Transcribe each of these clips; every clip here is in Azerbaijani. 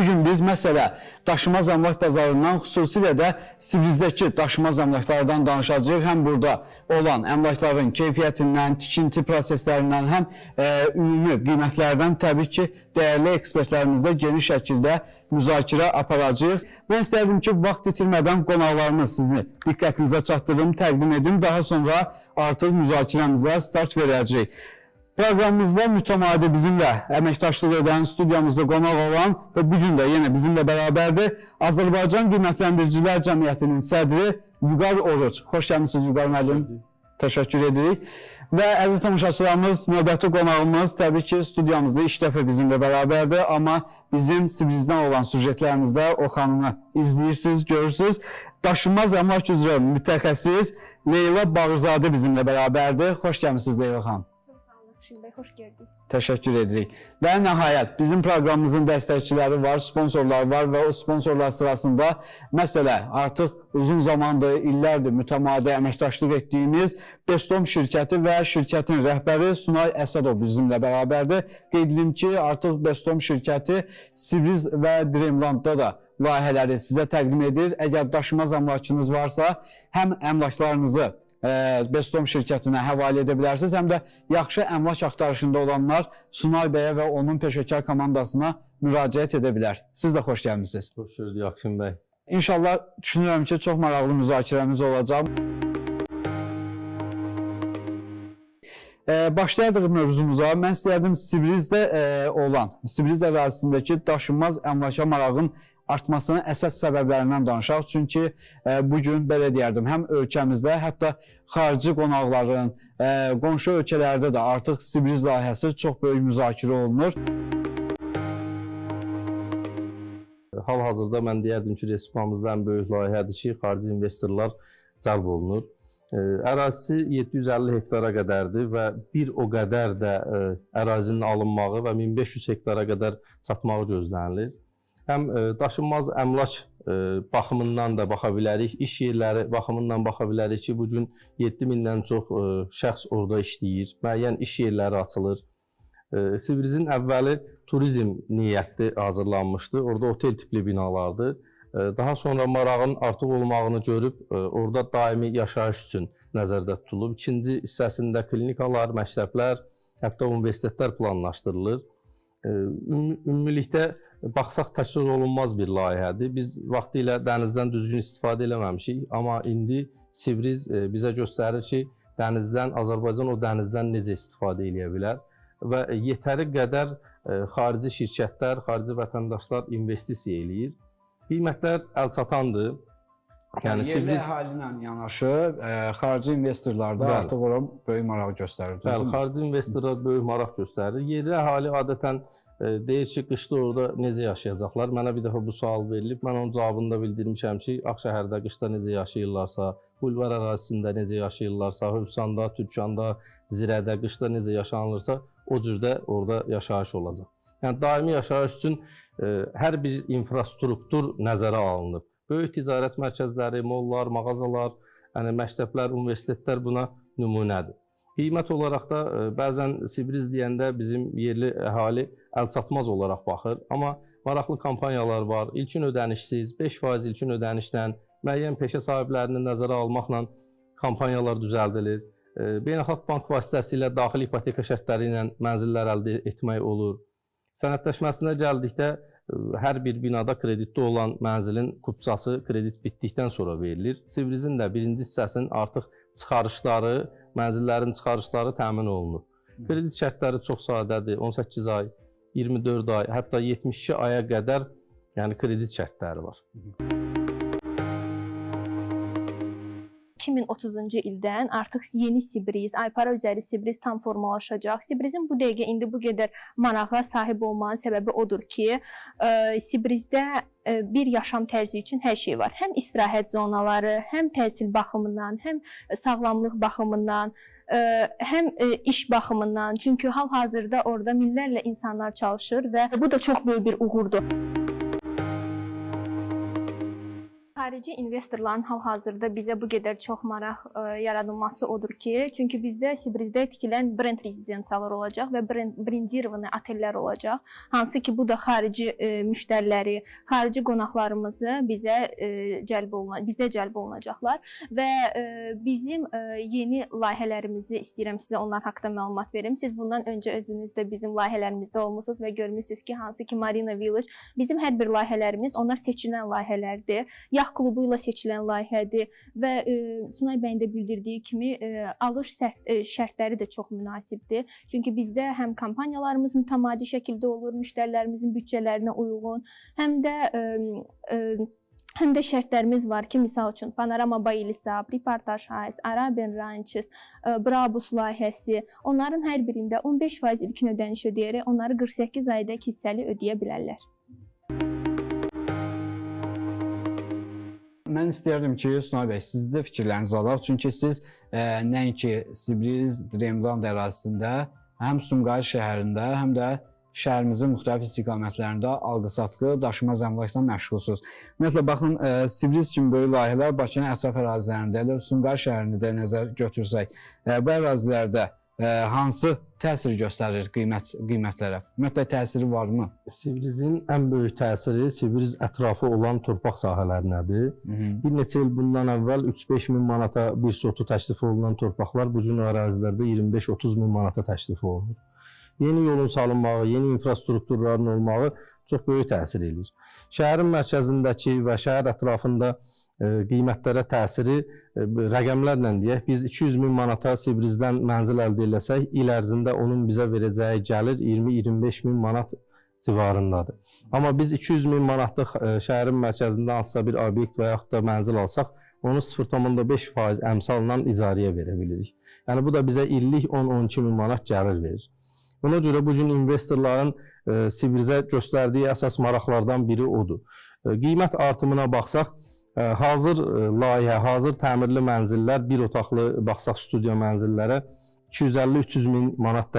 Bugün biz məsələ daşınmaz əmlak bazarından, xüsusilə də Sibrizdəki daşınmaz əmlaklardan danışacağıq. Həm burada olan əmlakların keyfiyyətindən, tikinti proseslərindən, həm ümumi qiymətlərdən təbii ki, dəyərli ekspertlərimizlə geniş şəkildə müzakirə aparacağıq. Mən istərdim ki, vaxt itirmədən qonaqlarımız sizi diqqətinizə çatdırım, təqdim edim. Daha sonra artıq müzakirəmizə start verəcəyik. Proqramımızda mütəmadi bizimlə əməkdaşlıq edən, studiyamızda qonaq olan və bugün də yenə bizimlə bərabərdir Azərbaycan Qiymətləndiricilər Cəmiyyətinin sədri Vüqar Oruc. Xoş gəlmişsiniz Vüqar müəllim. Təşəkkür edirik. Və əziz tamaşaçılarımız, növbəti qonağımız təbii ki, studiyamızda ilk dəfə bizimlə bərabərdir. Amma bizim Sibrizdən olan süjetlərimizdə o xanımı izləyirsiniz, görürsünüz. Daşınmaz əmlak üzrə mütəxəssis Leyla Bağırzadə bizimlə bərabərdir. Xoş gəlmişsiniz Leyla xanım. Bəy, xoş gəldik. Təşəkkür edirik. Və nəhayət, bizim proqramımızın dəstəkçiləri var, sponsorları var və o sponsorlar sırasında məsələ artıq uzun zamandır, illərdir mütəmadi əməkdaşlıq etdiyimiz Bestom şirkəti və şirkətin rəhbəri Sunay Əsədov bizimlə bərabərdir. Qeyd edim ki, artıq Bestom şirkəti Sibriz və Dreamlandda da layihələri sizə təqdim edir. Əgər daşınmaz əmlakınız varsa, həm əmlaklarınızı Bestom şirkətinə həvalə edə bilərsiniz, həm də yaxşı əmlak axtarışında olanlar Sunay bəyə və onun peşəkar komandasına müraciət edə bilər. Siz də xoş gəlmişsiniz. Xoş gördük Yaxşın bəy. İnşallah düşünürəm ki, çox maraqlı müzakirəmiz olacaq. Başlayardıq mövzumuza. Mən istəyərdim Sibrizdə olan, Sibriz ərazisindəki daşınmaz əmlaka marağın artmasının əsas səbəblərindən danışaq. Çünki bugün, belə deyərdim, həm ölkəmizdə, hətta xarici qonaqların, qonşu ölkələrdə də artıq Sibriz layihəsi çox böyük müzakirə olunur. Hal-hazırda mən deyərdim ki, Respublikamızda ən böyük layihədir ki, xarici investorlar cəlb olunur. Ərazisi 750 hektara qədərdir və bir o qədər də ərazinin alınmağı və 1500 hektara qədər çatmağı gözlənilir. Həm daşınmaz əmlak baxımından da baxa bilərik, iş yerləri baxımından baxa bilərik ki, bugün 7000-dən çox şəxs orada işləyir, müəyyən iş yerləri açılır. Sibrizin əvvəli turizm niyyətli hazırlanmışdı, orada otel tipli binalardır. Daha sonra marağın artıq olmağını görüb, orada daimi yaşayış üçün nəzərdə tutulub. İkinci hissəsində klinikalar, məktəblər, hətta universitetlər planlaşdırılır. Ümumilikdə baxsaq təkrar olunmaz bir layihədir. Biz vaxtilə dənizdən düzgün istifadə eləməmişik, amma indi Sibriz bizə göstərir ki, dənizdən, Azərbaycan o dənizdən necə istifadə edə bilər və yetəri qədər xarici şirkətlər, xarici vətəndaşlar investisiya eləyir. Qiymətlər əlçatandır. Yəni yerli əhali ilə yanaşı, xarici investorlar da artıq ora böyük maraq göstərir. Bəli, xarici investorlar böyük maraq göstərir. Yerli əhali adətən deyir ki, qışda orada necə yaşayacaqlar? Mənə bir dəfə bu sual verilib. Mən onun cavabını da bildirmişəm ki, Ağşəhərdə qışda necə yaşayırlarsa, Bulvar ərazisində necə yaşayırlarsa, Hövsanda, Türkanda, Zirədə qışda necə yaşanılırsa, o cürdə orada yaşayış olacaq. Yəni, daimi yaşayış üçün hər bir infrastruktur nəzərə alınıb. Böyük ticarət mərkəzləri, mollar, mağazalar, yəni məktəblər, universitetlər buna nümunədir. Qiymət olaraq da bəzən Sibriz deyəndə bizim yerli əhali əlçatmaz olaraq baxır. Amma maraqlı kampaniyalar var. İlkin ödənişsiz, 5% ilkin ödənişlə, müəyyən peşə sahiblərini nəzərə almaqla kampaniyalar düzəldilir. Beynəlxalq bank vasitəsilə daxili ipoteka şərtləri ilə mənzillər əldə etmək olur. Sənədləşməsinə gəldikdə hər bir binada kreditdə olan mənzilin kupçası kredit bitdikdən sonra verilir. Sibrizin də birinci hissəsinin artıq çıxarışları, mənzillərin çıxarışları təmin olunur. Kredit şərtləri çox sadədir. 18 ay, 24 ay, hətta 72 aya qədər yəni kredit şərtləri var. 2030-cu ildən artıq yeni Sibriz, Aypara üzəri Sibriz tam formalaşacaq. Sibrizin bu dəqiqə indi bu qədər marağa sahib olmanın səbəbi odur ki, Sibrizdə bir yaşam tərzi üçün hər şey var. Həm istirahət zonaları, həm təhsil baxımından, həm sağlamlıq baxımından, həm iş baxımından. Çünki hal-hazırda orada minlərlə insanlar çalışır və bu da çox böyük bir uğurdur. xarici investorların hal-hazırda bizə bu qədər çox maraq yaradılması odur ki, çünki bizdə Sibrizdə tikilən brend rezidensiyalar olacaq və brendированный otellər olacaq. Hansı ki, bu da xarici müştəriləri, xarici qonaqlarımızı bizə cəlb olunacaqlar və bizim yeni layihələrimizi istəyirəm sizə onlar haqqında məlumat verim. Siz bundan öncə özünüz də bizim layihələrimizdə olmusunuz və görmüsünüz ki, hansı ki Marina Village bizim hər bir layihələrimiz onlar seçilən layihələrdir. Yax klubu ilə seçilən layihədir və Sunay bəyin də bildirdiyi kimi alış şərtləri də çox münasibdir. Çünki bizdə həm kampaniyalarımız mütəmadi şəkildə olur, müştərilərimizin bütçələrinə uyğun, həm də şərtlərimiz var ki, misal üçün Panorama Baylisab, Reportaj Heights, Arabian Ranches, Brabus layihəsi, onların hər birində 15% ilkin ödəniş ödəyərək onları 48 ayda hissəli ödəyə bilərlər. Mən istəyərdim ki, Sunay bəy, siz də fikirlərinizi alaq. Çünki siz nəinki Sibriz, Dreamland ərazisində, həm Sumqayıt şəhərində, həm də şəhərimizin müxtəlif istiqamətlərində alqı-satqı, daşınmaz əmlakla məşğulsunuz. Ümumiyyətlə, baxın, Sibriz kimi böyük layihələr Bakının ətraf ərazilərində, elə Sumqayıt şəhərini də nəzər götürsək, bu ərazilərdə hansı təsir göstərir qiymətlərə? Ümumiyyətlə, təsiri varmı? Sibrizin ən böyük təsiri Sibriz ətrafı olan torpaq sahələrinədir. Bir neçə il bundan əvvəl 3-5 min manata bir sotu təklif olunan torpaqlar bu gün ərazilərdə 25-30 min manata təklif olunur. Yeni yolun salınmağı, yeni infrastrukturların olmağı çox böyük təsir edir. Şəhərin mərkəzindəki və şəhər ətrafında qiymətlərə təsiri rəqəmlərlə deyək, biz 200 min manata Sibrizdən mənzil əldə eləsək, il ərzində onun bizə verəcəyi gəlir 20-25 min manat civarındadır. Amma biz 200 min manatlıq şəhərin mərkəzində hansısa bir obyekt və yaxud da mənzil alsaq, onu 0,5% əmsalla icarəyə verə bilirik. Yəni, bu da bizə illik 10-12 min manat gəlir verir. Buna görə bugün investorların Sibrizə göstərdiyi əsas maraqlardan biri odur. Qiymət artımına baxsaq, hazır layihə, hazır təmirli mənzillər, bir otaqlı baxsaq studiya mənzillərə 250-300 min manat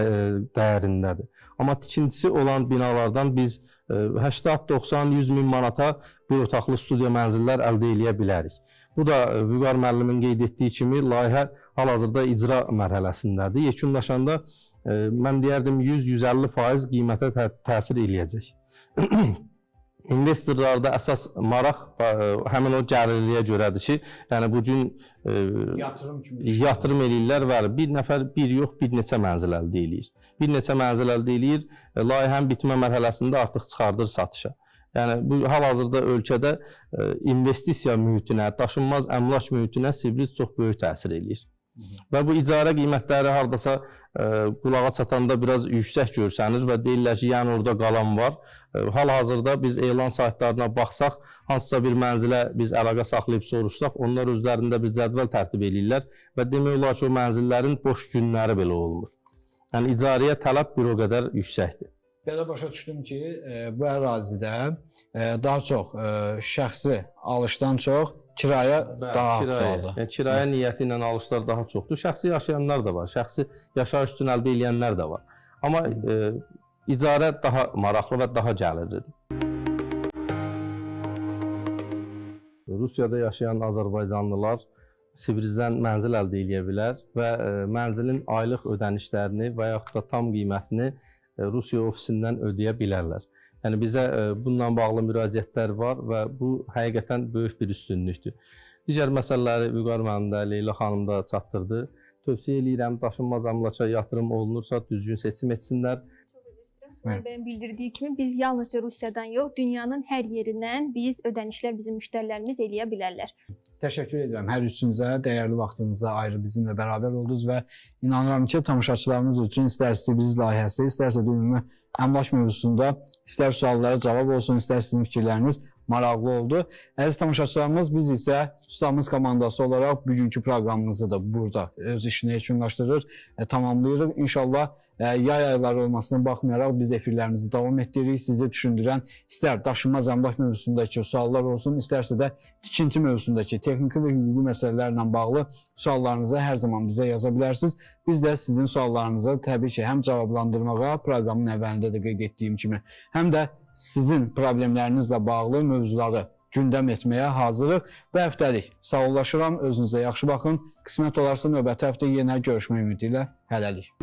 dəyərindədir. Amma tikintisi olan binalardan biz 80-90-100 min manata bir otaqlı studiya mənzillər əldə eləyə bilərik. Bu da Vüqar müəllimin qeyd etdiyi kimi layihə hal-hazırda icra mərhələsindədir. Yekunlaşanda mən deyərdim 100-150% qiymətə təsir eləyəcək. İnvestorlarda əsas maraq həmin o gəlirliyə görədir ki, yəni bugün yatırım eləyirlər və bir nəfər bir yox, bir neçə mənzil əldə eləyir. Bir neçə mənzil əldə eləyir, layihənin bitmə mərhələsində artıq çıxardır satışa. Yəni, bu hal-hazırda ölkədə investisiya mühitinə, daşınmaz əmlak mühitinə Sibriz çox böyük təsir eləyir. Və bu icarə qiymətləri haradasa qulağa çatanda biraz yüksək görsənir və deyirlər ki, yəni orada qalan var. Hal-hazırda biz elan saytlarına baxsaq, hansısa bir mənzilə biz əlaqə saxlayıb soruşsaq, onlar özlərində bir cədvəl tərtib edirlər və demək olar ki, o mənzillərin boş günləri belə olmur. Yəni, icarəyə tələb bir o qədər yüksəkdir. Belə başa düşdüm ki, bu ərazidə daha çox şəxsi alışdan çox kirayə daha aktualdır. Yəni, kirayə niyyəti ilə alışlar daha çoxdur. Şəxsi yaşayanlar da var, şəxsi yaşayış üçün əldə edənlər də var. Amma icarə daha maraqlı və daha gəlirlidir. Rusiyada yaşayan Azərbaycanlılar Sibrizdən mənzil əldə edə bilər və mənzilin aylıq ödənişlərini və yaxud da tam qiymətini Rusiya ofisindən ödəyə bilərlər. Yəni, bizə bununla bağlı müraciətlər var və bu həqiqətən böyük bir üstünlükdür. Digər məsələləri Vüqar müəllim də, Leyla xanım da çatdırdı. Tövsiyə edirəm, daşınmaz əmlaka yatırım olunursa düzgün seçim etsinlər. Sunay bəyin bildirdiyi kimi biz yalnızca Rusiyadan yox, dünyanın hər yerindən biz ödənişlər bizim müştərilərimiz eləyə bilərlər. Təşəkkür edirəm hər üçünüzə, dəyərli vaxtınıza ayrı bizimlə bərabər oldunuz və inanıram ki, tamaşaçılarımız üçün istər Sibriz layihəsi, istərsə də ümumi əmlak mövzusunda istər suallara cavab olsun, istər sizin fikirləriniz maraqlı oldu. Əziz tamaşaçılarımız, biz isə ustamız komandası olaraq bugünkü proqramımızı da burada öz işini yekunlaşdırır, tamamlayırıq. İnşallah yay ayları olmasına baxmayaraq biz efirlərimizi davam etdiririk. Sizi düşündürən istər daşınmaz əmlak mövzusundakı suallar olsun, istərsə də tikinti mövzusundakı texniki və hüquqi məsələlərlə bağlı suallarınızı hər zaman bizə yaza bilərsiniz. Biz də sizin suallarınızı təbii ki, həm cavablandırmağa, proqramın əvvəlində də qeyd etdiyim kimi, həm də sizin problemlərinizlə bağlı mövzuları gündəm etməyə hazırıq. Bu həftəlik sağollaşıram, özünüzə yaxşı baxın. Qismət olarsa növbəti həftə yenə görüşmək ümidi ilə hələlik.